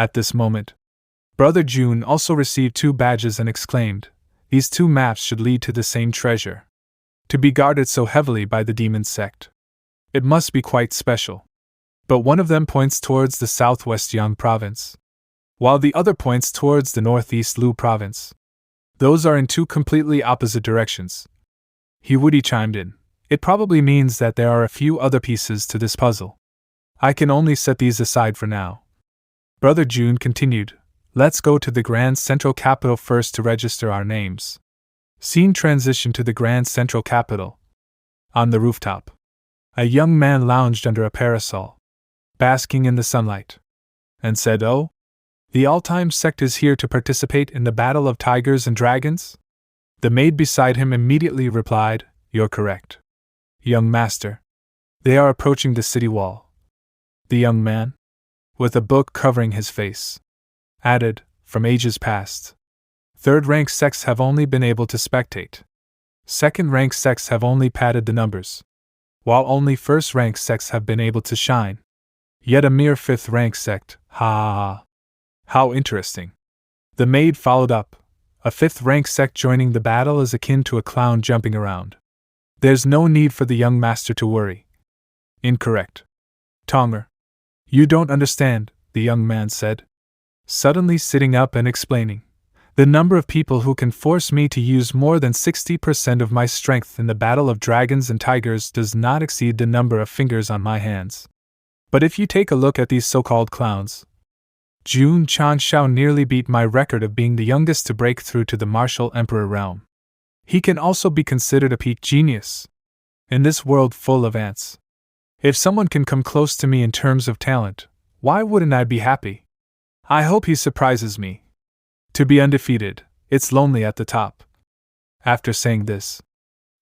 At this moment, Brother June also received 2 badges and exclaimed, "These 2 maps should lead to the same treasure. To be guarded so heavily by the demon sect. It must be quite special." But one of them points towards the southwest Yang province, while the other points towards the northeast Lu province. Those are in 2 completely opposite directions. He witty chimed in. It probably means that there are a few other pieces to this puzzle. I can only set these aside for now. Brother June continued, "Let's go to the Grand Central Capital first to register our names." Scene transition to the Grand Central Capital. On the rooftop, a young man lounged under a parasol, basking in the sunlight, and said, "Oh, the all-time sect is here to participate in the battle of tigers and dragons?" The maid beside him immediately replied, "You're correct, young master. They are approaching the city wall." The young man, with a book covering his face, added, "From ages past, third-rank sects have only been able to spectate. Second-rank sects have only padded the numbers, while only first-rank sects have been able to shine. Yet a mere fifth-rank sect, ha ha ha. How interesting." The maid followed up, "A fifth-rank sect joining the battle is akin to a clown jumping around. There's no need for the young master to worry." "Incorrect, Tonger. You don't understand," the young man said, suddenly sitting up and explaining. "The number of people who can force me to use more than 60% of my strength in the battle of dragons and tigers does not exceed the number of fingers on my hands. But if you take a look at these so-called clowns, ChangXiao nearly beat my record of being the youngest to break through to the martial emperor realm. He can also be considered a peak genius in this world full of ants. If someone can come close to me in terms of talent, why wouldn't I be happy? I hope he surprises me. To be undefeated, it's lonely at the top." After saying this,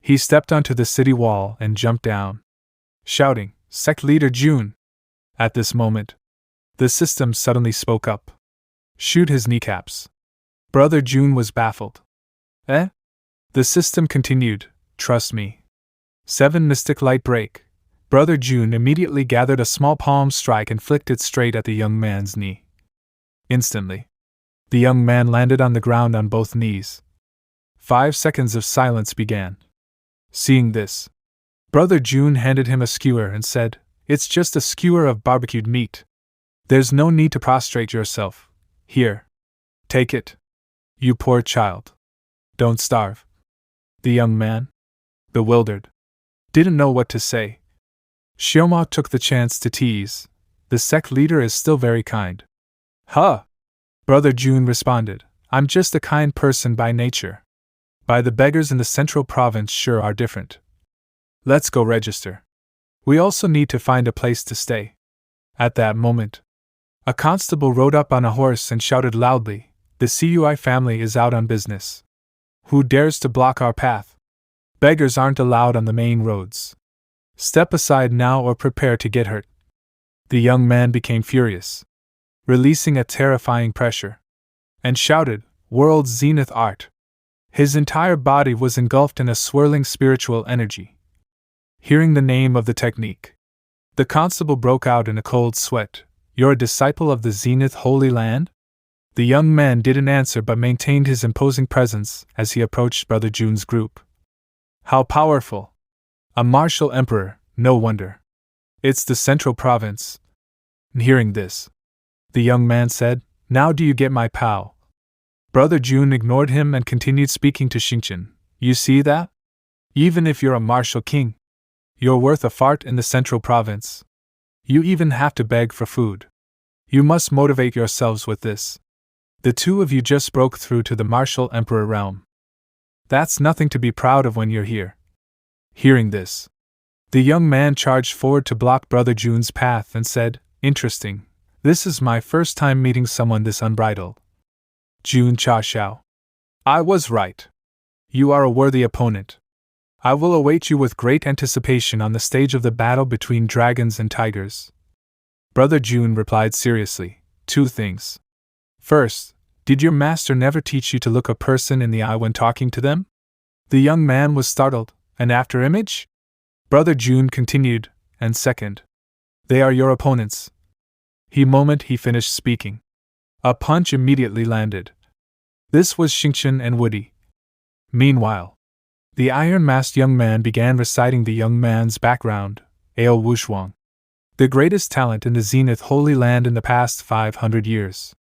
he stepped onto the city wall and jumped down, shouting, "Sect Leader June!" At this moment, the system suddenly spoke up. "Shoot his kneecaps." Brother June was baffled. "Eh?" The system continued, "Trust me." 7 Mystic Light Break. Brother June immediately gathered a small palm strike and flicked it straight at the young man's knee. Instantly, the young man landed on the ground on both knees. 5 seconds of silence began. Seeing this, Brother June handed him a skewer and said, "It's just a skewer of barbecued meat. There's no need to prostrate yourself. Here. Take it. You poor child. Don't starve." The young man, bewildered, didn't know what to say. Xiaomao took the chance to tease, "The sect leader is still very kind." "Huh!" Brother June responded, "I'm just a kind person by nature. But the beggars in the central province sure are different. Let's go register. We also need to find a place to stay." At that moment, a constable rode up on a horse and shouted loudly, "The CUI family is out on business. Who dares to block our path? Beggars aren't allowed on the main roads. Step aside now or prepare to get hurt." The young man became furious, releasing a terrifying pressure, and shouted, "World's zenith art." His entire body was engulfed in a swirling spiritual energy. Hearing the name of the technique, the constable broke out in a cold sweat. "You're a disciple of the Zenith Holy Land?" The young man didn't answer but maintained his imposing presence as he approached Brother June's group. "How powerful! A martial emperor, no wonder. It's the central province." Hearing this, the young man said, "Now do you get my pow?" Brother June ignored him and continued speaking to Xingqian. "You see that? Even if you're a martial king, you're worth a fart in the central province. You even have to beg for food. You must motivate yourselves with this. The 2 of you just broke through to the martial emperor realm. That's nothing to be proud of when you're here." Hearing this, the young man charged forward to block Brother June's path and said, "Interesting. This is my first time meeting someone this unbridled. June Cha. I was right. You are a worthy opponent. I will await you with great anticipation on the stage of the battle between dragons and tigers." Brother June replied seriously, "2 things. First, did your master never teach you to look a person in the eye when talking to them?" The young man was startled. "And after image?" Brother June continued, "And second, they are your opponents." The moment he finished speaking, A punch immediately landed. This was Xingqian and Woody. Meanwhile, the iron-masked young man began reciting the young man's background, Ao Wushuang, the greatest talent in the Zenith Holy Land in the past 500 years.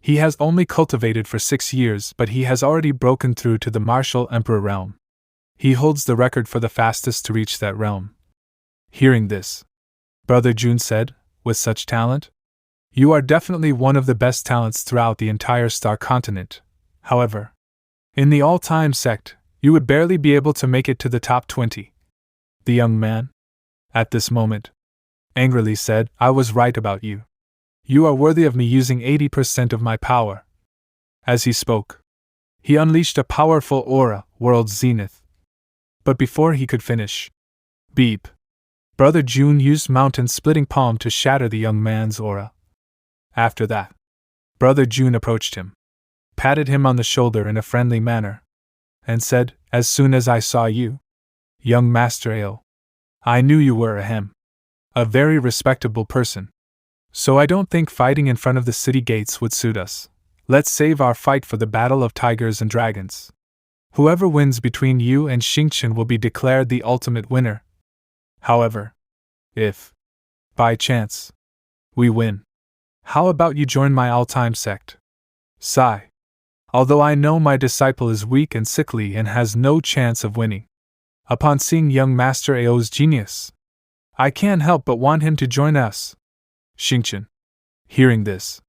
He has only cultivated for 6 years, but he has already broken through to the martial emperor realm. He holds the record for the fastest to reach that realm. Hearing this, Brother Jun said, with such talent? You are definitely one of the best talents throughout the entire Star Continent. However, in the all-time sect, you would barely be able to make it to the top 20. The young man, at this moment, angrily said, I was right about you. You are worthy of me using 80% of my power. As he spoke, he unleashed a powerful aura, World Zenith. But before he could finish, beep, Brother Jun used Mountain Splitting Palm to shatter the young man's aura. After that, Brother Jun approached him, patted him on the shoulder in a friendly manner, and said, As soon as I saw you, young Master Ao, I knew you were a very respectable person. So I don't think fighting in front of the city gates would suit us. Let's save our fight for the battle of tigers and dragons. Whoever wins between you and Xingqian will be declared the ultimate winner. However, if, by chance, we win, how about you join my all-time sect? Sigh. Although I know my disciple is weak and sickly and has no chance of winning, upon seeing young Master Ao's genius, I can't help but want him to join us. Xingqian, hearing this,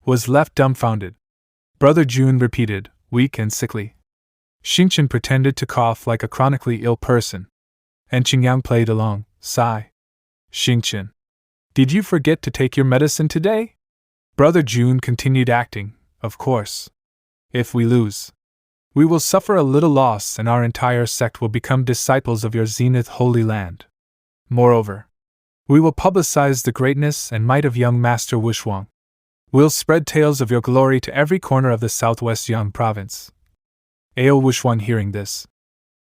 was left dumbfounded. Brother Jun repeated, weak and sickly. Xingqian pretended to cough like a chronically ill person, and Qingyang played along, sigh. Xingqian, did you forget to take your medicine today? Brother Jun continued acting, of course. If we lose, we will suffer a little loss and our entire sect will become disciples of your Zenith Holy Land. Moreover, we will publicize the greatness and might of young Master Wushuang. We'll spread tales of your glory to every corner of the southwest Yang province. Ao Wushuang, hearing this,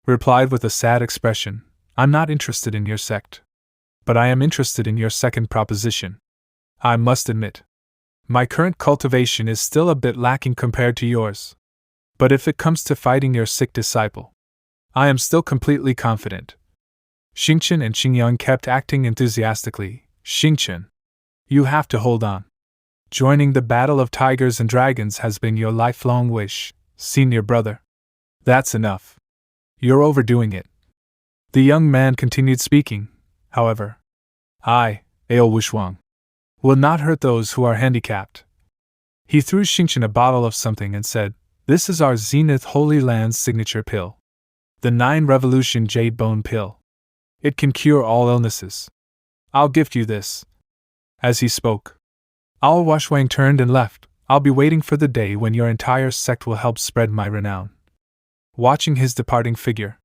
replied with a sad expression, I'm not interested in your sect. But I am interested in your second proposition. I must admit, my current cultivation is still a bit lacking compared to yours. But if it comes to fighting your sick disciple, I am still completely confident. Xingqian and Qingyang kept acting enthusiastically. Xingqian, you have to hold on. Joining the battle of tigers and dragons has been your lifelong wish, senior brother. That's enough. You're overdoing it. The young man continued speaking, however. I, Ao Wushuang, will not hurt those who are handicapped. He threw Xingqian a bottle of something and said, This is our Zenith Holy Land's signature pill. The 9 Revolution Jade Bone Pill. It can cure all illnesses. I'll gift you this. As he spoke, Ao Wushuang turned and left. I'll be waiting for the day when your entire sect will help spread my renown. Watching his departing figure,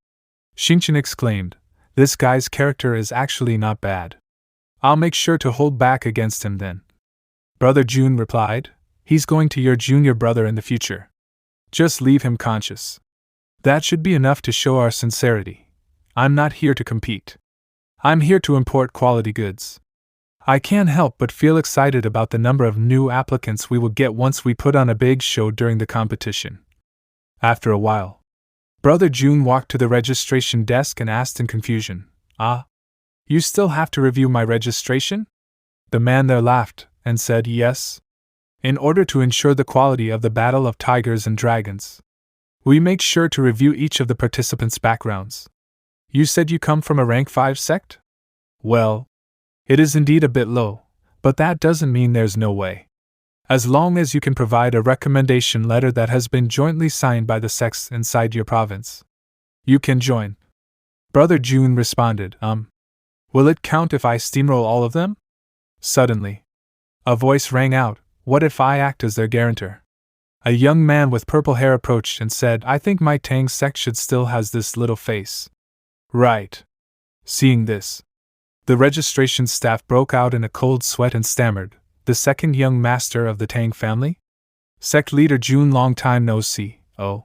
Xingqian exclaimed, This guy's character is actually not bad. I'll make sure to hold back against him then. Brother Jun replied, He's going to your junior brother in the future. Just leave him conscious. That should be enough to show our sincerity. I'm not here to compete. I'm here to import quality goods. I can't help but feel excited about the number of new applicants we will get once we put on a big show during the competition. After a while, Brother Jun walked to the registration desk and asked in confusion, You still have to review my registration? The man there laughed and said, Yes. In order to ensure the quality of the Battle of Tigers and Dragons, we make sure to review each of the participants' backgrounds. You said you come from a rank 5 sect? Well, it is indeed a bit low, but that doesn't mean there's no way. As long as you can provide a recommendation letter that has been jointly signed by the sects inside your province, you can join. Brother Jun responded, Will it count if I steamroll all of them? Suddenly, a voice rang out, What if I act as their guarantor? A young man with purple hair approached and said, I think my Tang sect should still has this little face. Right. Seeing this, the registration staff broke out in a cold sweat and stammered, The second young master of the Tang family? Sect leader Jun, long time no see. Oh.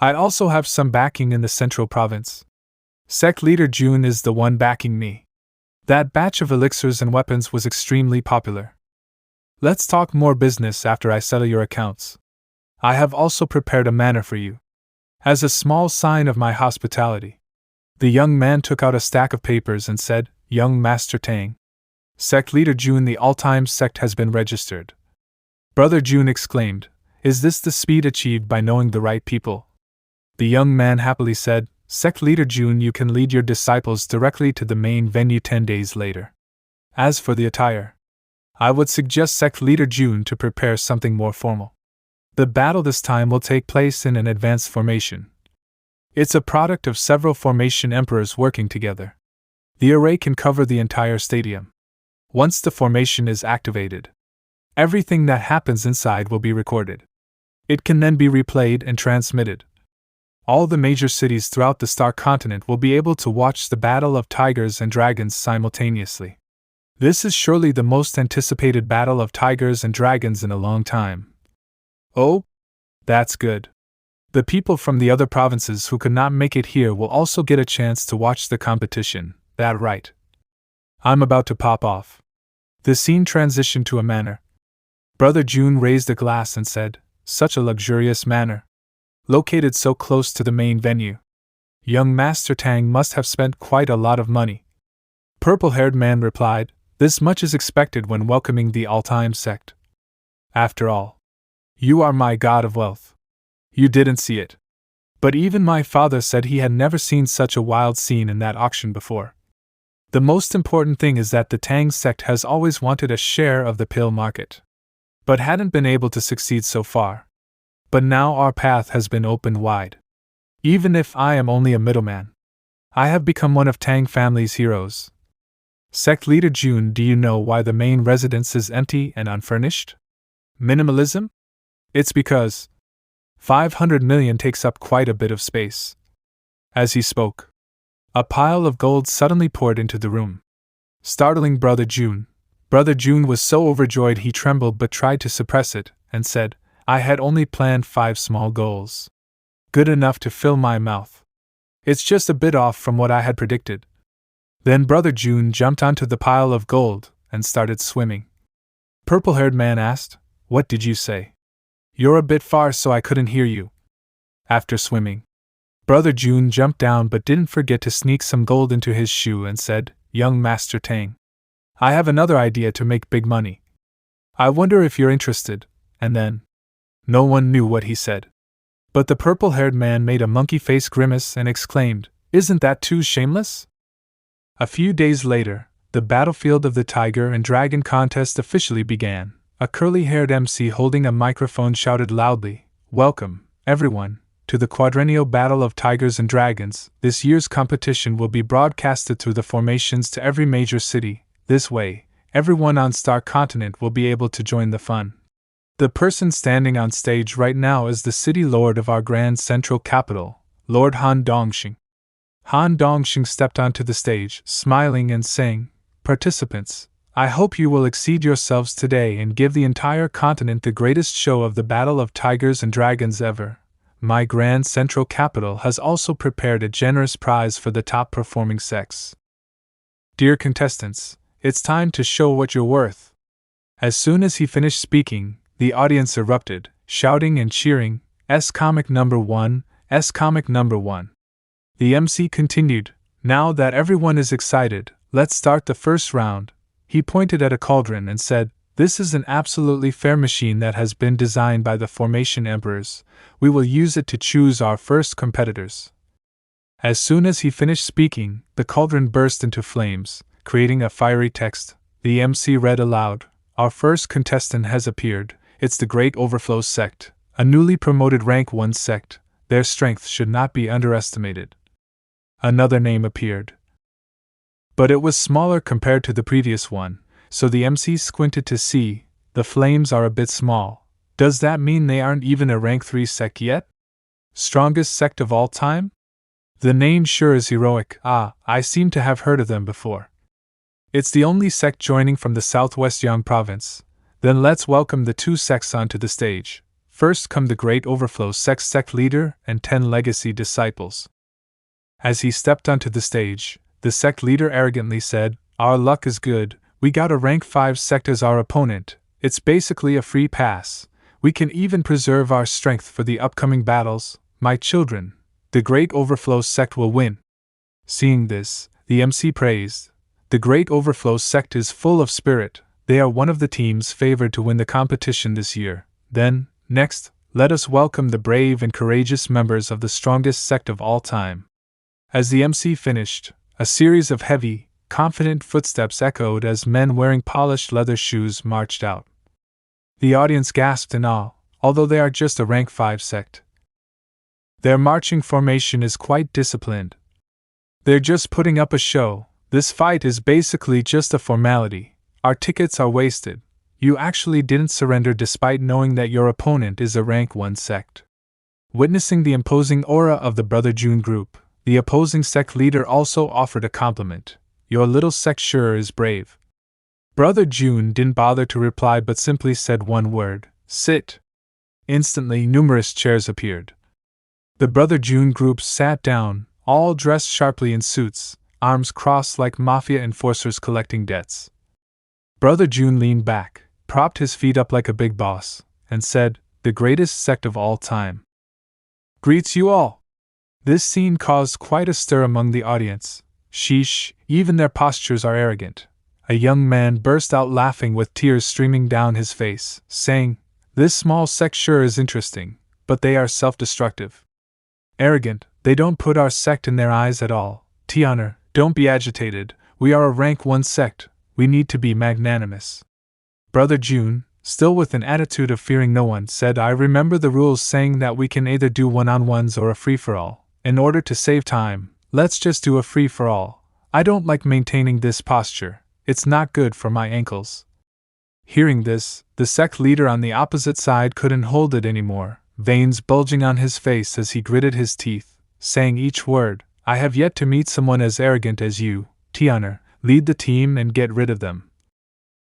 I also have some backing in the central province. Sect leader Jun is the one backing me. That batch of elixirs and weapons was extremely popular. Let's talk more business after I settle your accounts. I have also prepared a manor for you, as a small sign of my hospitality. The young man took out a stack of papers and said, Young Master Tang, Sect Leader June, the all-time sect has been registered. Brother June exclaimed, Is this the speed achieved by knowing the right people? The young man happily said, Sect Leader June, you can lead your disciples directly to the main venue 10 days later. As for the attire, I would suggest Sect Leader June to prepare something more formal. The battle this time will take place in an advanced formation. It's a product of several formation emperors working together. The array can cover the entire stadium. Once the formation is activated, everything that happens inside will be recorded. It can then be replayed and transmitted. All the major cities throughout the Star Continent will be able to watch the battle of tigers and dragons simultaneously. This is surely the most anticipated battle of tigers and dragons in a long time. Oh, that's good. The people from the other provinces who could not make it here will also get a chance to watch the competition, that right? I'm about to pop off. The scene transitioned to a manor. Brother June raised a glass and said, Such a luxurious manor, located so close to the main venue. Young Master Tang must have spent quite a lot of money. Purple-haired man replied, This much is expected when welcoming the all-time sect. After all, you are my god of wealth. You didn't see it. But even my father said he had never seen such a wild scene in that auction before. The most important thing is that the Tang sect has always wanted a share of the pill market, but hadn't been able to succeed so far. But now our path has been opened wide. Even if I am only a middleman, I have become one of Tang family's heroes. Sect Leader June, do you know why the main residence is empty and unfurnished? Minimalism? It's because 500 million takes up quite a bit of space. As he spoke, a pile of gold suddenly poured into the room, startling Brother June. Brother June was so overjoyed he trembled but tried to suppress it, and said, I had only planned 5 small goals. Good enough to fill my mouth. It's just a bit off from what I had predicted. Then Brother June jumped onto the pile of gold and started swimming. Purple-haired man asked, What did you say? You're a bit far so I couldn't hear you. After swimming, Brother June jumped down but didn't forget to sneak some gold into his shoe and said, Young Master Tang, I have another idea to make big money. I wonder if you're interested. And then, no one knew what he said. But the purple-haired man made a monkey-face grimace and exclaimed, Isn't that too shameless? A few days later, the battlefield of the tiger and dragon contest officially began. A curly-haired MC holding a microphone shouted loudly, Welcome, everyone, to the quadrennial battle of tigers and dragons. This year's competition will be broadcasted through the formations to every major city. This way, everyone on Star Continent will be able to join the fun. The person standing on stage right now is the city lord of our grand central capital, Lord Han Dongxing. Han Dongxing stepped onto the stage, smiling and saying, Participants, I hope you will exceed yourselves today and give the entire continent the greatest show of the battle of tigers and dragons ever. My grand central capital has also prepared a generous prize for the top performing sects. Dear contestants, it's time to show what you're worth. As soon as he finished speaking, the audience erupted, shouting and cheering, S-comic number 1, S-comic number 1. The MC continued, Now that everyone is excited, let's start the first round. He pointed at a cauldron and said, This is an absolutely fair machine that has been designed by the Formation Emperors. We will use it to choose our first competitors. As soon as he finished speaking, the cauldron burst into flames, creating a fiery text. The MC read aloud, Our first contestant has appeared. It's the Great Overflow Sect, a newly promoted rank 1 sect. Their strength should not be underestimated. Another name appeared, but it was smaller compared to the previous one, so the MC squinted to see. The flames are a bit small. Does that mean they aren't even a rank 3 sect yet? Strongest sect of all time? The name sure is heroic. I seem to have heard of them before. It's the only sect joining from the southwest Yang province. Then let's welcome the 2 sects onto the stage. First come the Great Overflow Sect Leader and 10 legacy disciples. As he stepped onto the stage, the sect leader arrogantly said, Our luck is good, we got a rank 5 sect as our opponent. It's basically a free pass. We can even preserve our strength for the upcoming battles. My children, the Great Overflow sect will win. Seeing this, the MC praised. The Great Overflow sect is full of spirit. They are one of the teams favored to win the competition this year. Then, next, let us welcome the brave and courageous members of the strongest sect of all time. As the MC finished, a series of heavy, confident footsteps echoed as men wearing polished leather shoes marched out. The audience gasped in awe, although they are just a rank 5 sect. Their marching formation is quite disciplined. They're just putting up a show. This fight is basically just a formality. Our tickets are wasted. You actually didn't surrender despite knowing that your opponent is a rank 1 sect. Witnessing the imposing aura of the Brother June group, the opposing sect leader also offered a compliment. Your little sect sure is brave. Brother June didn't bother to reply but simply said one word, sit. Instantly, numerous chairs appeared. The Brother June group sat down, all dressed sharply in suits, arms crossed like mafia enforcers collecting debts. Brother June leaned back, propped his feet up like a big boss, and said, the greatest sect of all time greets you all. This scene caused quite a stir among the audience. Sheesh, even their postures are arrogant. A young man burst out laughing with tears streaming down his face, saying, this small sect sure is interesting, but they are self-destructive. Arrogant, they don't put our sect in their eyes at all. Tian'er, don't be agitated, we are a rank 1 sect, we need to be magnanimous. Brother June, still with an attitude of fearing no one, said, I remember the rules saying that we can either do one-on-ones or a free-for-all. In order to save time, let's just do a free-for-all. I don't like maintaining this posture, it's not good for my ankles. Hearing this, the sect leader on the opposite side couldn't hold it anymore, veins bulging on his face as he gritted his teeth, saying each word, I have yet to meet someone as arrogant as you, Tian'er, lead the team and get rid of them.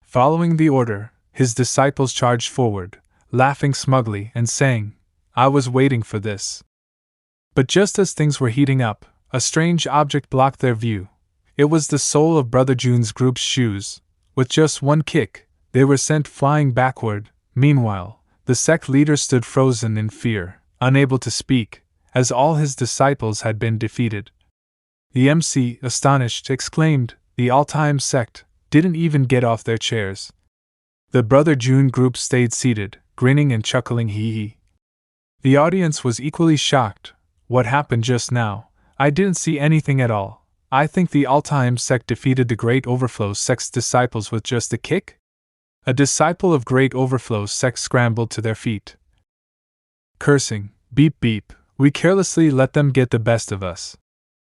Following the order, his disciples charged forward, laughing smugly and saying, I was waiting for this. But just as things were heating up, a strange object blocked their view. It was the sole of Brother June's group's shoes. With just one kick, they were sent flying backward. Meanwhile, the sect leader stood frozen in fear, unable to speak, as all his disciples had been defeated. The MC, astonished, exclaimed, the all-time sect didn't even get off their chairs. The Brother June group stayed seated, grinning and chuckling hee-hee. The audience was equally shocked. What happened just now? I didn't see anything at all. I think the all-time sect defeated the Great Overflow sect's disciples with just a kick? A disciple of Great Overflow sect scrambled to their feet. Cursing, beep beep, we carelessly let them get the best of us.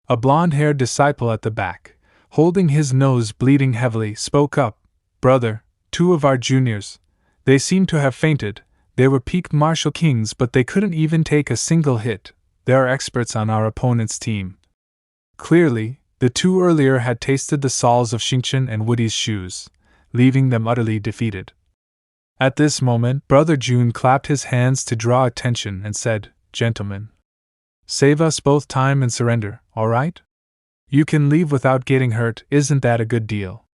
A blonde-haired disciple at the back, holding his nose bleeding heavily, spoke up, Brother, 2 of our juniors. They seem to have fainted. They were peak martial kings but they couldn't even take a single hit. They are experts on our opponent's team. Clearly, the 2 earlier had tasted the soles of Xingchen and Woody's shoes, leaving them utterly defeated. At this moment, Brother June clapped his hands to draw attention and said, Gentlemen, save us both time and surrender, all right? You can leave without getting hurt, isn't that a good deal?